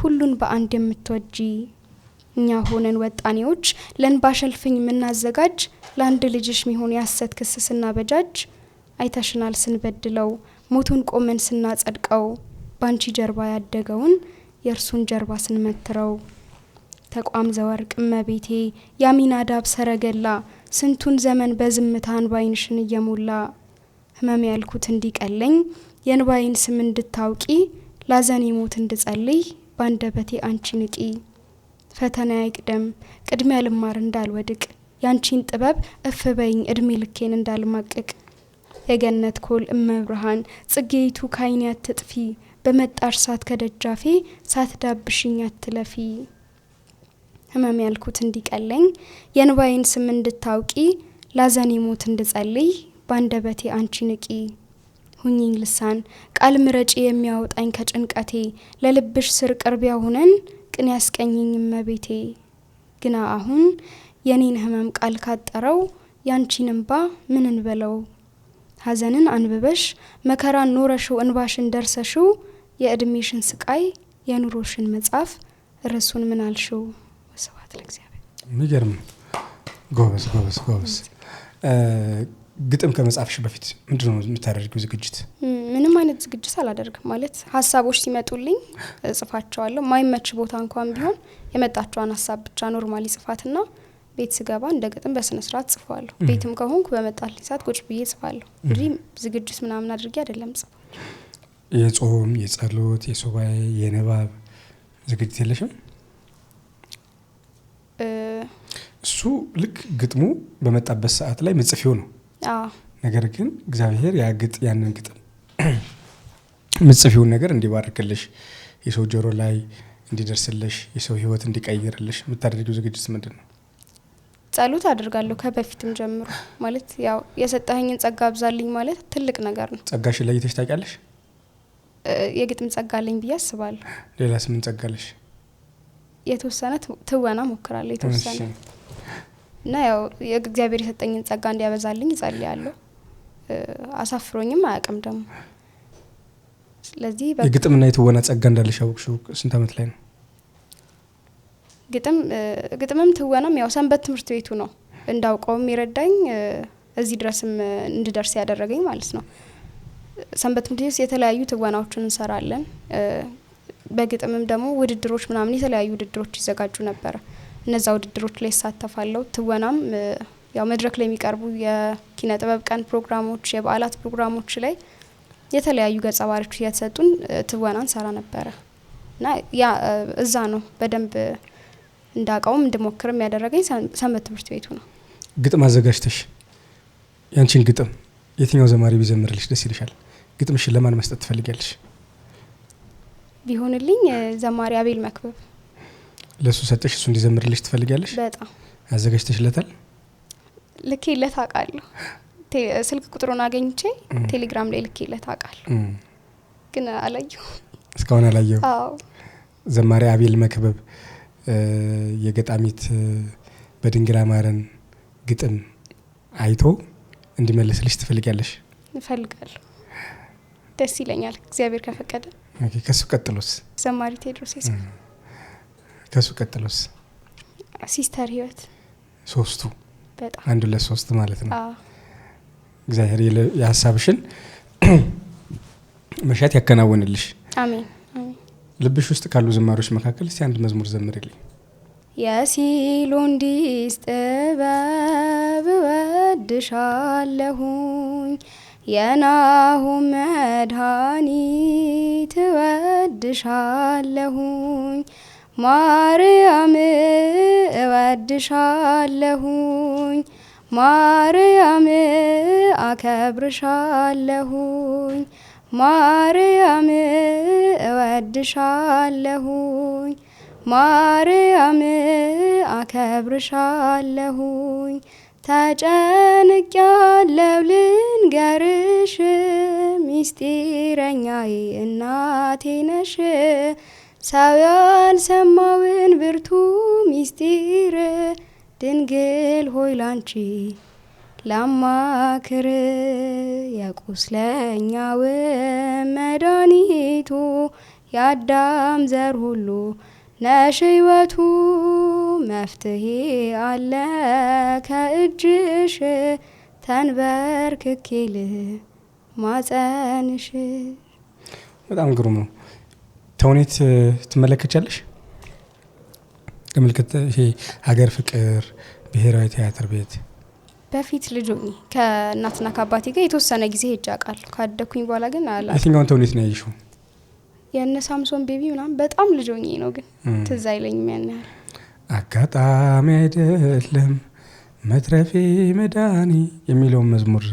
ሁሉን በአንድ የምትወጂ። እኛ ሆነን ወጣኔዎች ለንባሸልፍኝ ምናዘጋጅ ለአንድ ልጅሽ ሚሆን ያሰት ክስስና በጃጅ። አይተሽናል ስንበድለው ሞቱን ቆመን ስናጸድቀው ባንቺ ጀርባ ያደገውን የእርሱን ጀርባ ስንመትረው። ተቋም ዘወርቅ እመቤቴ ያሚናዳብ ሰረገላ ስንቱን ዘመን በዝምታን ባይንሽን እየሞላ ህመም ያልኩት እንዲቀለኝ የንባይን ስም እንድታውቂ ላዘኔ ሞት እንድጸልይ ባንደበቴ አንቺ ንቂ ፈተና ይቅደም ቅድሚያ ልማር እንዳልወድቅ ያንቺን ጥበብ እፍበኝ እድሜ ልኬን እንዳልማቅቅ የገነት ኮል እመብርሃን ጽጌይቱ ካይኔያት ትጥፊ በመጣሽ ሳት ከደጃፌ ሳትዳብሽኝ አትለፊ ህመም ያልኩት እንዲቀለኝ የንባይን ስም እንድታውቂ ላዘኔ ሞት እንድጸልይ ባንደበቴ አንቺ ንቂ ሁኚኝ ልሳን ቃል ምረጪ የሚያወጣኝ ከጭንቀቴ ለልብሽ ስር ቅርብ ያሁነን ቅን ያስቀኝኝ እመቤቴ ግና አሁን የኔን ህመም ቃል ካጠረው ያንቺን እንባ ምን እንበለው ሐዘንን አንብበሽ መከራን ኖረሽው እንባሽን ደርሰሽው የእድሜሽን ስቃይ የኑሮሽን መጻፍ ርሱን ምን አልሽው ወስብሐት ለእግዚአብሔር የሚገርም ጎበዝ ግጥም ከመጻፍሽ በፊት ምንድነው የምታደርጊው ዝግጅት? ምንም አይነት ዝግጅት አላደርግም ማለት ሀሳቦች ሲመጡልኝ ጽፋቸዋለሁ ማይመች ቦታ እንኳን ቢሆን የመጣቸውን ሀሳብ ብቻ ኖርማሊ ጽፋትና ቤት ስገባ እንደ ግጥም በስነ ስርዓት ጽፋለሁ ቤትም ከሆንኩ በመጣልኝ ሰዓት ቁጭ ብዬ ጽፋለሁ እንጂ ዝግጅት ምናምን አድርጌ አይደለም ጽፋ የጾም የጸሎት የሱባኤ የንባብ ዝግጅት የለሽም? እሱ ልክ ግጥሙ በመጣበት ሰዓት ላይ መጽፊው ነው ነገር ግን እግዚአብሔር ያንን ግጥም መጽፊውን ነገር እንዲባርክልሽ የሰው ጆሮ ላይ እንዲደርስልሽ የሰው ህይወት እንዲቀይርልሽ የምታደርጊው ዝግጅት ምንድነው? ጸሎት አደርጋለሁ ከበፊትም ጀምሮ ማለት ያው የሰጣኸኝን ጸጋ አብዛልኝ ማለት ትልቅ ነገር ነው ጸጋሽ ላይ ለይተሽ ታውቂያለሽ? የግጥም ጸጋ አለኝ ብዬ አስባለሁ ሌላስ ምን ጸጋለሽ? የተወሰነ ትወና ሞክራለሁ የተወሰነ እና ያው የእግዚአብሔር የሰጠኝን ጸጋ እንዲያበዛልኝ ጸልያለሁ አሳፍሮኝም አያውቅም ደግሞ ስለዚህ የግጥምና የትወና ጸጋ እንዳለሽ አውቅሽው ስንት አመት ላይ ነው? ግጥምም ትወናም ያው ሰንበት ትምህርት ቤቱ ነው እንዳውቀውም ይረዳኝ እዚህ ድረስም እንድደርስ ያደረገኝ ማለት ነው ሰንበት ትምህርት ቤት የተለያዩ ትወናዎችን እንሰራለን በግጥምም ደግሞ ውድድሮች ምናምን የተለያዩ ውድድሮች ይዘጋጁ ነበር እነዛ ውድድሮች ላይ ሳተፋለሁ ትወናም ያው መድረክ ላይ የሚቀርቡ የኪነ ጥበብ ቀን ፕሮግራሞች የበዓላት ፕሮግራሞች ላይ የተለያዩ ገጸ ባህሪዎች እየተሰጡን ትወናን ሰራ ነበር እና ያ እዛ ነው በደንብ እንዳውቀውም እንድሞክርም ያደረገኝ ሰንበት ትምህርት ቤቱ ነው ግጥም አዘጋጅተሽ ያንቺን ግጥም የትኛው ዘማሪ ቢዘምርልሽ ደስ ይልሻል? ግጥምሽን ለማን መስጠት ትፈልጊያለሽ? ቢሆንልኝ ዘማሪ አቤል መክበብ ለሱ ሰጠሽ እሱ እንዲዘምርልሽ ትፈልጊያለሽ? በጣም አዘጋጅተሽለታል? ልኬለት አውቃለሁ ስልክ ቁጥሩን አገኝቼ ቴሌግራም ላይ ልኬለት አውቃለሁ ግን አላየው እስካሁን አላየው አዎ ዘማሪ አቤል መክበብ የገጣሚት በድንግል አማረን ግጥም አይቶ እንዲመልስልሽ ትፈልጊያለሽ? እፈልጋለሁ ደስ ይለኛል እግዚአብሔር ከፈቀደ ኦኬ ከሱ ቀጥሎስ? ዘማሪ ቴድሮስ ይስማ ከሱ ቀጥሎስ? ሲስተር ህይወት ሶስቱ በጣም አንዱ ለሶስት ማለት ነው እግዚአብሔር የሐሳብሽን መሻት ያከናውንልሽ አሜን ልብሽ ውስጥ ካሉ ዝማሮች መካከል እስቲ አንድ መዝሙር ዘምሪልኝ የሲሎንዲስ ጥበብ ወድሻለሁኝ የናሁም መድኃኒት ወድሻለሁኝ ማርያም እወድሻለሁኝ ማርያም አከብርሻለሁኝ ማርያም እወድሻለሁኝ ማርያም አከብርሻለሁኝ ተጨንቄያለሁ ልንገርሽ ሚስጢረኛዬ እናቴ ነሽ ሰው ያልሰማውን ብርቱ ሚስጢር ድንግል ሆይ ላንቺ ላማክር የቁስለኛው መድኃኒቱ የአዳም ዘር ሁሉ ነሽ ሕይወቱ መፍትሄ አለ ከእጅሽ ተንበርክኬል ማጸንሽ በጣም ግሩም ነው ተውኔት ትመለከቻለሽ ለምልክት ይሄ ሀገር ፍቅር፣ ብሔራዊ ቲያትር ቤት በፊት ልጅ ሆኜ ከእናትና ከአባቴ ጋር የተወሰነ ጊዜ ሄጄ አውቃለሁ። ካደኩኝ በኋላ ግን የትኛውን ተውኔት ነው ያየሽው? የነ ሳምሶን ቤቢ ምናምን በጣም ልጅ ሆኜ ነው፣ ግን ትዝ አይለኝም ያን ያህል። አጋጣሚ አይደለም መትረፌ መዳኒ የሚለውን መዝሙር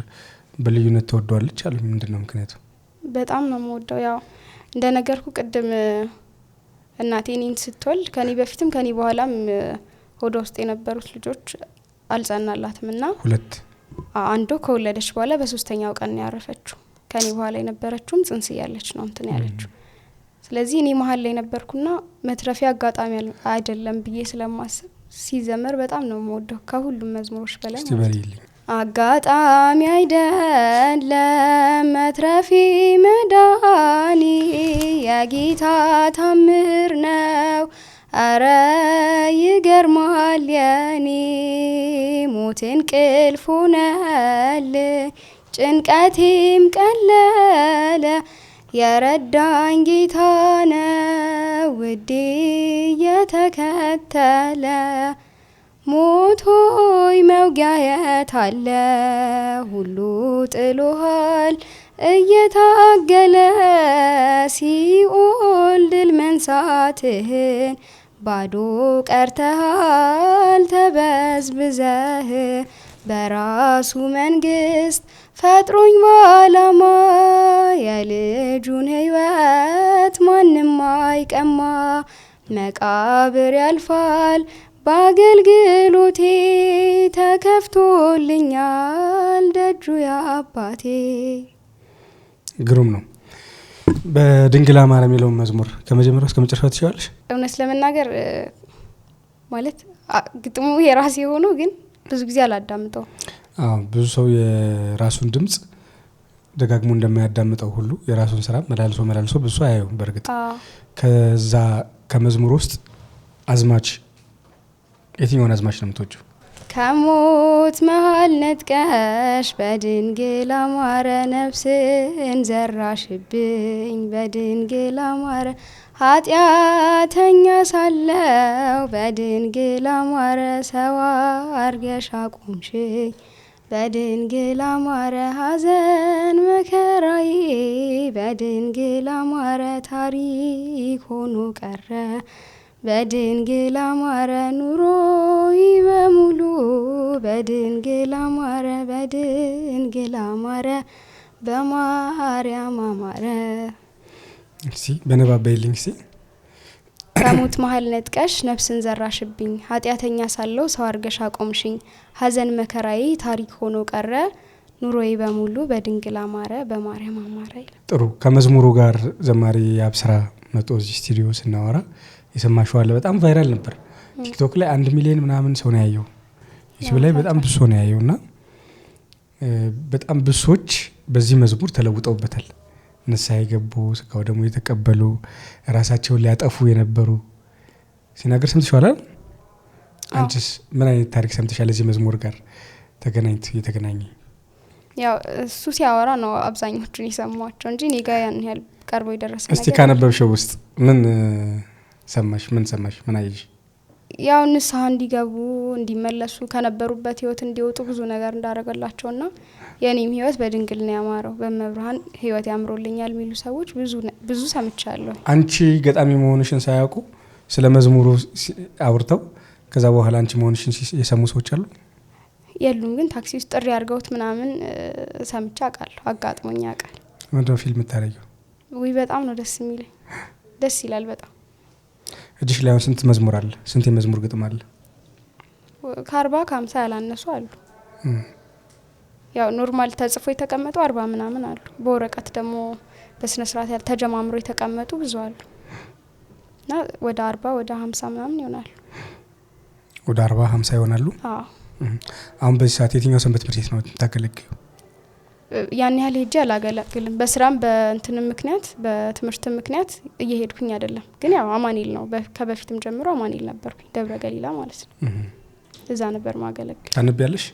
በልዩነት ተወዷለች አሉ። ምንድነው ምክንያቱ? በጣም ነው የምወደው። ያው እንደነገርኩ ቅድም እናቴ እኔን ስትወልድ ከኔ በፊትም ከኔ በኋላም ሆዷ ውስጥ የነበሩት ልጆች አልጸናላትም እና ሁለት አንዱ ከወለደች በኋላ በሶስተኛው ቀን ያረፈችው። ከኔ በኋላ የነበረችውም ጽንስ ያለች ነው እንትን ያለችው። ስለዚህ እኔ መሀል ላይ ነበርኩና መትረፊያ አጋጣሚ አይደለም ብዬ ስለማስብ ሲዘመር በጣም ነው የምወደው ከሁሉም መዝሙሮች በላይ ማለት ነው። አጋጣሚ አይደለም መትረፊ መዳኒ የጌታ ታምር ነው አረ ይገርማል የኔ ሞት እንቅልፍ ሆነል ጭንቀቴም ቀለለ የረዳኝ ጌታ ነው ውዴ የተከተለ ሞቶይ መውጊያ የታለ ሁሉ ጥሎሃል እየታገለ ሲኦል ድል መንሳትህን ባዶ ቀርተሃል ተበዝብዘህ በራሱ መንግስት ፈጥሮኝ ባላማ የልጁን ሕይወት ማንም አይቀማ መቃብር ያልፋል በአገልግሎቴ ተከፍቶልኛል ደጁ የአባቴ። ግሩም ነው። በድንግል አማረ የሚለውን መዝሙር ከመጀመሪያው እስከ መጨረሻው ትችላለሽ? እውነት ለመናገር ማለት ግጥሙ የራሴ ሆኖ ግን ብዙ ጊዜ አላዳምጠው። ብዙ ሰው የራሱን ድምጽ ደጋግሞ እንደማያዳምጠው ሁሉ የራሱን ስራ መላልሶ ብዙ አያዩም። በርግጥ ከዛ ከመዝሙር ውስጥ አዝማች የትኛውን አዝማች ነው የምትወጂው? ከሞት መሃል ነጥቀሽ በድንግል አማረ ነፍስን ዘራሽብኝ በድንግል አማረ ኃጢአተኛ ሳለው በድንግል አማረ ሰው አርገሽ አቆምሽኝ በድንግል አማረ ሐዘን መከራዬ በድንግል አማረ ታሪክ ሆኖ ቀረ በድንግል አማረ ኑሮይ በሙሉ በድንግል አማረ በድንግል አማረ በማርያም አማረ። እሺ በነባበይልኝ። እሺ ከሞት መሃል ነጥቀሽ ነፍስን ዘራሽብኝ ኃጢአተኛ ሳለው ሰው አርገሽ አቆምሽኝ ሐዘን መከራዬ ታሪክ ሆኖ ቀረ ኑሮይ በሙሉ በድንግል አማረ በማርያም አማረ። ጥሩ። ከመዝሙሩ ጋር ዘማሪ አብስራ መጥቶ እዚህ ስቱዲዮ ስናወራ የሰማሽው አለ። በጣም ቫይራል ነበር። ቲክቶክ ላይ 1 ሚሊዮን ምናምን ሰው ነው ያየው። ዩቲዩብ ላይ በጣም ብዙ ሰው ነው ያየውና በጣም ብዙ ሰዎች በዚህ መዝሙር ተለውጠውበታል። ንስሐ የገቡ ስጋው ደግሞ የተቀበሉ ራሳቸውን ሊያጠፉ የነበሩ ሲናገር ሰምተሻል? አንቺስ ምን አይነት ታሪክ ሰምተሻል? እዚህ መዝሙር ጋር የተገናኘ ያው እሱ ሲያወራ ነው አብዛኞቹን የሰማቸው እንጂ እኔ ጋር ያን ያህል ቀርቦ የደረሰ ነገር። እስቲ ካነበብሽው ውስጥ ምን ሰማሽ? ምን አየሽ? ያው ንስሐ እንዲገቡ እንዲመለሱ ከነበሩበት ህይወት እንዲወጡ ብዙ ነገር እንዳደረገላቸውና የኔም ህይወት በድንግል ነው ያማረው በመብርሃን ህይወት ያምሮልኛል የሚሉ ሰዎች ብዙ ሰምቻለሁ። አንቺ ገጣሚ መሆንሽን ሳያውቁ ስለ መዝሙሩ አውርተው ከዛ በኋላ አንቺ መሆንሽን የሰሙ ሰዎች አሉ? የሉም፣ ግን ታክሲ ውስጥ ጥሪ አድርገውት ምናምን ሰምቻ አውቃለሁ። አጋጥሞኝ ያውቃል። ምንድነው ፊልም ታረጋው? ወይ በጣም ነው ደስ የሚለኝ። ደስ ይላል በጣም። እጅሽ ላይ አሁን ስንት መዝሙር አለ? ስንት የመዝሙር ግጥም አለ? ከ40 ከ50 ያላነሱ አሉ። ያው ኖርማል ተጽፎ የተቀመጡ 40 ምናምን አሉ። በወረቀት ደግሞ በስነ ስርዓት ያል ተጀማምሮ የተቀመጡ ብዙ አሉ። እና ወደ 40 ወደ 50 ምናምን ይሆናሉ። ወደ 40 50 ይሆናሉ። አዎ። አሁን በዚህ ሰዓት የትኛው ሰንበት ትምህርት ቤት ነው ታገለግዩ? ያን ያህል ሄጄ አላገለግልም። በስራም በእንትንም ምክንያት በትምህርትም ምክንያት እየሄድኩኝ አይደለም። ግን ያው አማኑኤል ነው ከበፊትም ጀምሮ አማኑኤል ነበርኩኝ፣ ደብረ ገሊላ ማለት ነው። እዛ ነበር ማገለግል። ታነቢያለሽ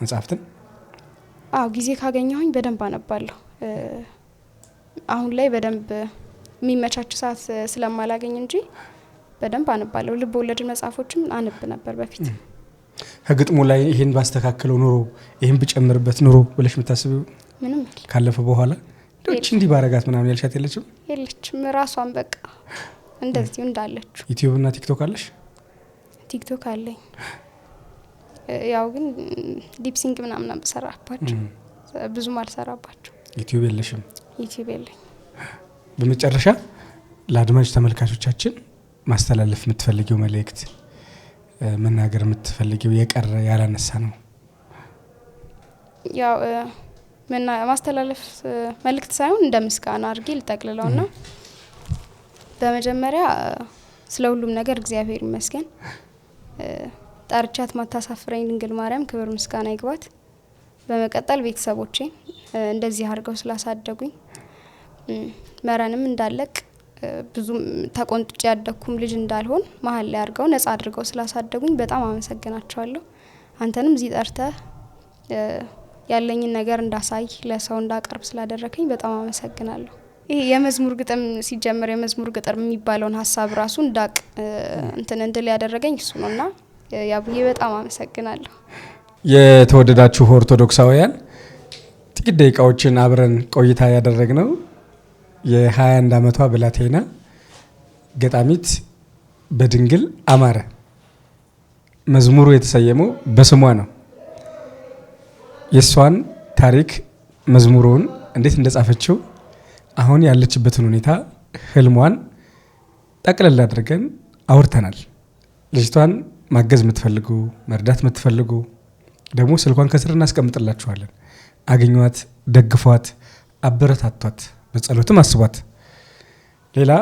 መጽሐፍትን? አዎ ጊዜ ካገኘሁኝ በደንብ አነባለሁ። አሁን ላይ በደንብ የሚመቻች ሰዓት ስለማላገኝ እንጂ በደንብ አነባለሁ። ልብ ወለድ መጽሐፎችም አነብ ነበር በፊት። ከግጥሙ ላይ ይሄን ባስተካከለው ኑሮ ይሄን ብጨምርበት ኑሮ ብለሽ የምታስቢው ምንም ካለፈ በኋላ ዶች እንዲ ባረጋት ምናምን ያልሻት የለችም? የለችም። ራሷን በቃ እንደዚሁ እንዳለችው። ዩቲዩብ እና ቲክቶክ አለሽ? ቲክቶክ አለኝ። ያው ግን ዲፕሲንግ ምናምን አልሰራባቸው፣ ብዙም አልሰራባቸው። ዩቲዩብ የለሽም? ዩቲዩብ የለኝ። በመጨረሻ ለአድማጭ ተመልካቾቻችን ማስተላለፍ የምትፈልጊው መልእክት፣ መናገር የምትፈልጊው የቀረ ያላነሳ ነው? ያው ማስተላለፍ መልእክት ሳይሆን እንደ ምስጋና አድርጌ ልጠቅልለውና በመጀመሪያ ስለ ሁሉም ነገር እግዚአብሔር ይመስገን። ጠርቻት ማታሳፍረኝ ድንግል ማርያም ክብር ምስጋና ይግባት። በመቀጠል ቤተሰቦቼ እንደዚህ አድርገው ስላሳደጉኝ፣ መረንም እንዳለቅ ብዙም ተቆንጥጬ ያደኩም ልጅ እንዳልሆን መሀል ላይ አድርገው ነጻ አድርገው ስላሳደጉኝ በጣም አመሰግናቸዋለሁ። አንተንም እዚህ ጠርተህ ያለኝን ነገር እንዳሳይ ለሰው እንዳቀርብ ስላደረከኝ በጣም አመሰግናለሁ። ይሄ የመዝሙር ግጥም ሲጀመር የመዝሙር ግጥም የሚባለውን ሀሳብ ራሱ እንዳቅ እንድል ያደረገኝ እሱ ነውና ያቡዬ በጣም አመሰግናለሁ። የተወደዳችሁ ኦርቶዶክሳውያን ጥቂት ደቂቃዎችን አብረን ቆይታ ያደረግነው የ21 ዓመቷ ብላቴና ገጣሚት በድንግል አማረ መዝሙሩ የተሰየመው በስሟ ነው። የሷን ታሪክ መዝሙሩን እንዴት እንደጻፈችው አሁን ያለችበትን ሁኔታ ህልሟን ጠቅለል አድርገን አውርተናል። ልጅቷን ማገዝ የምትፈልጉ መርዳት የምትፈልጉ ደግሞ ስልኳን ከስር እናስቀምጥላችኋለን። አግኟት፣ ደግፏት፣ አበረታቷት፣ በጸሎትም አስቧት። ሌላ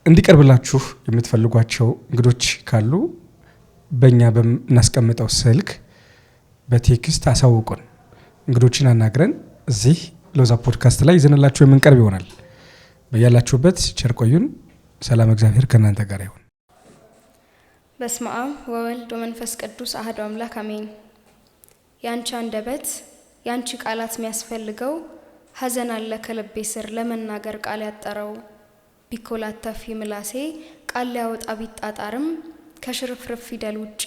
እንዲቀርብላችሁ የምትፈልጓቸው እንግዶች ካሉ በእኛ በምናስቀምጠው ስልክ በቴክስት አሳውቁን። እንግዶችን አናግረን እዚህ ሎዛ ፖድካስት ላይ ይዘንላችሁ የምንቀርብ ይሆናል። በያላችሁበት ቸር ቆዩን። ሰላም እግዚአብሔር ከእናንተ ጋር ይሁን። በስመ አብ ወወልድ ወመንፈስ ቅዱስ አሐዱ አምላክ አሜን። ያንቺ አንደበት ያንቺ ቃላት የሚያስፈልገው ሐዘን አለ ከልቤ ስር ለመናገር ቃል ያጠረው ቢኮላተፍ ምላሴ ቃል ሊያወጣ ቢጣጣርም ከሽርፍርፍ ፊደል ውጪ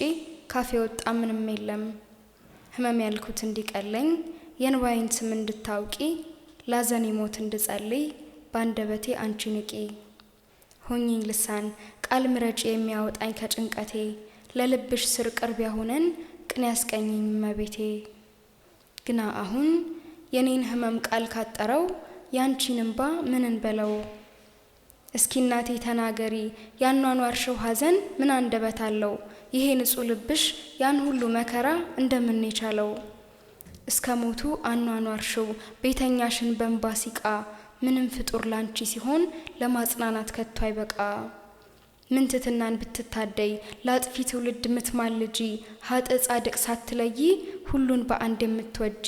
ካፌ ወጣ ምንም የለም። ህመም ያልኩት እንዲቀለኝ የንባይን ስም እንድታውቂ ላዘኔ ሞት እንድጸልይ ባንደበቴ አንቺ ንቂ። ሆኚኝ ልሳን ቃል ምረጭ የሚያወጣኝ ከጭንቀቴ ለልብሽ ስር ቅርብ ያሆነን ቅን ያስቀኘኝ እመቤቴ። ግና አሁን የኔን ህመም ቃል ካጠረው ያንቺን እንባ ምንን በለው። እስኪ እናቴ ተናገሪ ያኗኗርሽው ሐዘን ምን አንደበት አለው? ይሄ ንጹህ ልብሽ ያን ሁሉ መከራ እንደምን የቻለው? እስከ ሞቱ አኗኗርሽው ቤተኛሽን በእንባ ሲቃ ምንም ፍጡር ላንቺ ሲሆን ለማጽናናት ከቶ አይበቃ። ምን ትትናን ብትታደይ ላጥፊ ትውልድ ምትማልጂ ሀጥ ጻድቅ ሳትለይ ሁሉን በአንድ የምትወጂ።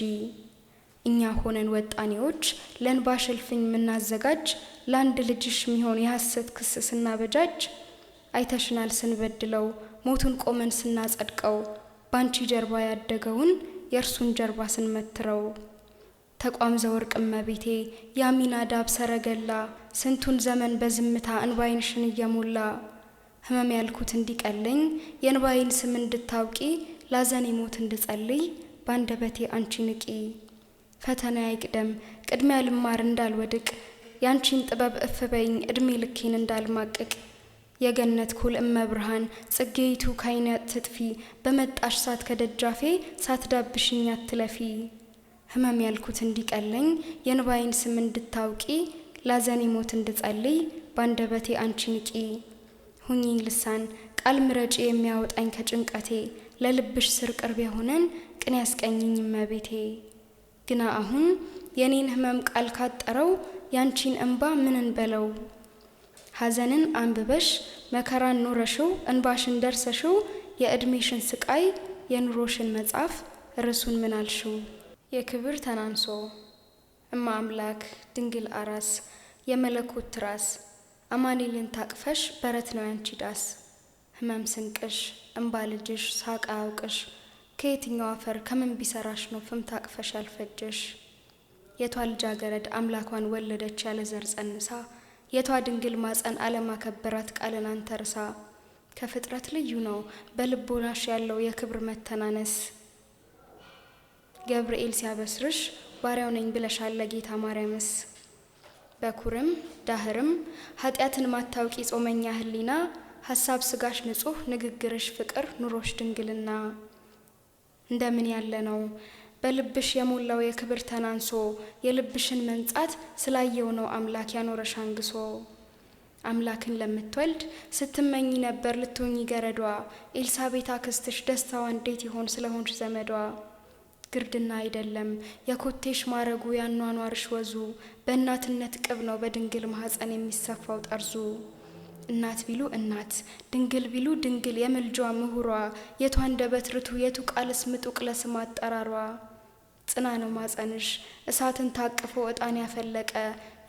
እኛ ሆነን ወጣኔዎች ለንባሽ እልፍኝ ምናዘጋጅ ለአንድ ልጅሽ ሚሆን የሐሰት ክስ ስናበጃጅ አይተሽናል ስንበድለው ሞቱን ቆመን ስናጸድቀው ባንቺ ጀርባ ያደገውን የእርሱን ጀርባ ስንመትረው። ተቋም ዘወርቅ እመቤቴ ያሚናዳብ ሰረገላ ስንቱን ዘመን በዝምታ እንባይንሽን እየሞላ ህመም ያልኩት እንዲቀለኝ የንባይን ስም እንድታውቂ ላዘኔ ሞት እንድጸልይ ባንደበቴ አንቺ ንቂ። ፈተና አይቅደም ቅድሚያ ልማር እንዳልወድቅ ያንቺን ጥበብ እፍበኝ እድሜ ልኬን እንዳልማቅቅ። የገነት ኩል እመብርሃን ጽጌይቱ ካይነ ትጥፊ በመጣሽ ሳት ከደጃፌ ሳትዳብሽኝ አትለፊ። ህመም ያልኩት እንዲቀለኝ የንባይን ስም እንድታውቂ ላዘኔ ሞት እንድጸልይ ባንደበቴ አንቺ ንቂ። ሁኚኝ ልሳን ቃል ምረጭ የሚያወጣኝ ከጭንቀቴ ለልብሽ ስር ቅርብ የሆነን ቅን ያስቀኘኝ እመቤቴ። ግና አሁን የኔን ህመም ቃል ካጠረው ያንቺን እንባ ምንን በለው። ሐዘንን አንብበሽ መከራን ኖረሽው እንባሽን ደርሰሽው የእድሜሽን ስቃይ የኑሮሽን መጻፍ ርሱን ምን አልሽው። የክብር ተናንሶ እማ አምላክ ድንግል አራስ የመለኮት ትራስ አማኑኤልን ታቅፈሽ በረት ነው ያንቺ ዳስ። ህመም ስንቅሽ እንባ ልጅሽ ሳቅ አያውቅሽ ከየትኛው አፈር ከምን ቢሰራሽ ነው ፍም ታቅፈሽ ያልፈጀሽ። የቷ ልጃገረድ አምላኳን ወለደች ያለ ዘር ጸንሳ የቷ ድንግል ማፀን ዓለም አከበራት ቃልን አንተርሳ። ከፍጥረት ልዩ ነው በልቦናሽ ያለው የክብር መተናነስ። ገብርኤል ሲያበስርሽ ባሪያው ነኝ ብለሻል ለጌታ ማርያምስ። በኩርም ዳህርም ኃጢአትን ማታውቂ ጾመኛ ህሊና ሀሳብ ስጋሽ ንጹህ ንግግርሽ ፍቅር ኑሮሽ ድንግልና። እንደምን ያለ ነው በልብሽ የሞላው የክብር ተናንሶ የልብሽን መንጻት ስላየው ነው አምላክ ያኖረሽ አንግሶ። አምላክን ለምትወልድ ስትመኝ ነበር ልትሆኚ ገረዷ ኤልሳቤት አክስትሽ ደስታዋ እንዴት ይሆን ስለሆንሽ ዘመዷ። ግርድና አይደለም የኮቴሽ ማረጉ ያኗኗርሽ ወዙ በእናትነት ቅብ ነው በድንግል ማህፀን የሚሰፋው ጠርዙ። እናት ቢሉ እናት ድንግል ቢሉ ድንግል የምልጇ ምሁሯ የቱ አንደበት ርቱ የቱ ቃልስ ምጡቅ ለስም አጠራሯ። ጽና ነው ማጸንሽ እሳትን ታቅፎ ዕጣን ያፈለቀ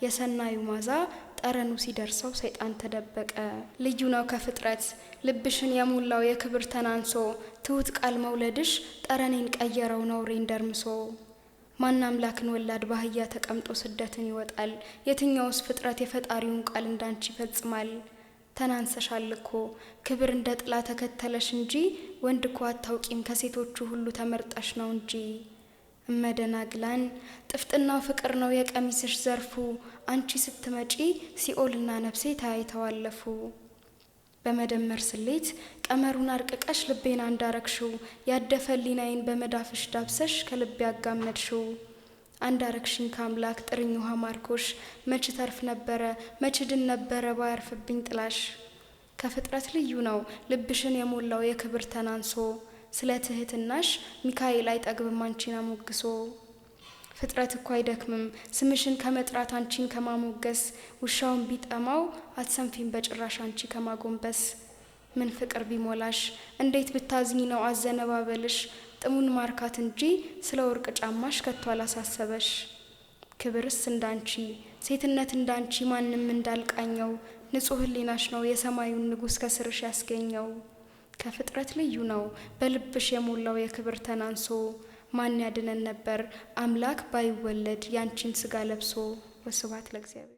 የሰናዩ ማዛ ጠረኑ ሲደርሰው ሰይጣን ተደበቀ። ልዩ ነው ከፍጥረት ልብሽን የሞላው የክብር ተናንሶ ትሁት ቃል መውለድሽ ጠረኔን ቀየረው ነውሬን ደርምሶ። ማን አምላክን ወላድ ባህያ ተቀምጦ ስደትን ይወጣል የትኛውስ ፍጥረት የፈጣሪውን ቃል እንዳንቺ ይፈጽማል። ተናንሰሻል እኮ ክብር እንደ ጥላ ተከተለሽ እንጂ ወንድ እኮ አታውቂም ከሴቶቹ ሁሉ ተመርጠሽ ነው እንጂ። እመደናግላን ጥፍጥናው ፍቅር ነው የቀሚስሽ ዘርፉ አንቺ ስትመጪ ሲኦልና ነፍሴ ተያይተዋለፉ። በመደመር ስሌት ቀመሩን አርቅቀሽ ልቤን አንዳረግሽው ያደፈ ሊናይን በመዳፍሽ ዳብሰሽ ከልቤ ያጋመድሽው። አንዳረግሽኝ ከአምላክ ጥርኝ ውሃ ማርኮሽ መች ተርፍ ነበረ መች ድን ነበረ ባያርፍብኝ ጥላሽ። ከፍጥረት ልዩ ነው ልብሽን የሞላው የክብር ተናንሶ ስለ ትህትናሽ ሚካኤል አይጠግብም አንቺን አሞግሶ። ፍጥረት እኮ አይደክምም ስምሽን ከመጥራት አንቺን ከማሞገስ ውሻውን ቢጠማው አትሰንፊም በጭራሽ አንቺ ከማጎንበስ። ምን ፍቅር ቢሞላሽ እንዴት ብታዝኝ ነው አዘነባበልሽ ጥሙን ማርካት እንጂ ስለ ወርቅ ጫማሽ ከቶ አላሳሰበሽ። ክብርስ እንዳንቺ ሴትነት እንዳንቺ ማንም እንዳልቃኘው ንጹህ ህሊናሽ ነው የሰማዩን ንጉሥ ከስርሽ ያስገኘው። ከፍጥረት ልዩ ነው በልብሽ የሞላው የክብር ተናንሶ ማን ያድነን ነበር አምላክ ባይወለድ ያንቺን ስጋ ለብሶ። ወስብሐት ለእግዚአብሔር።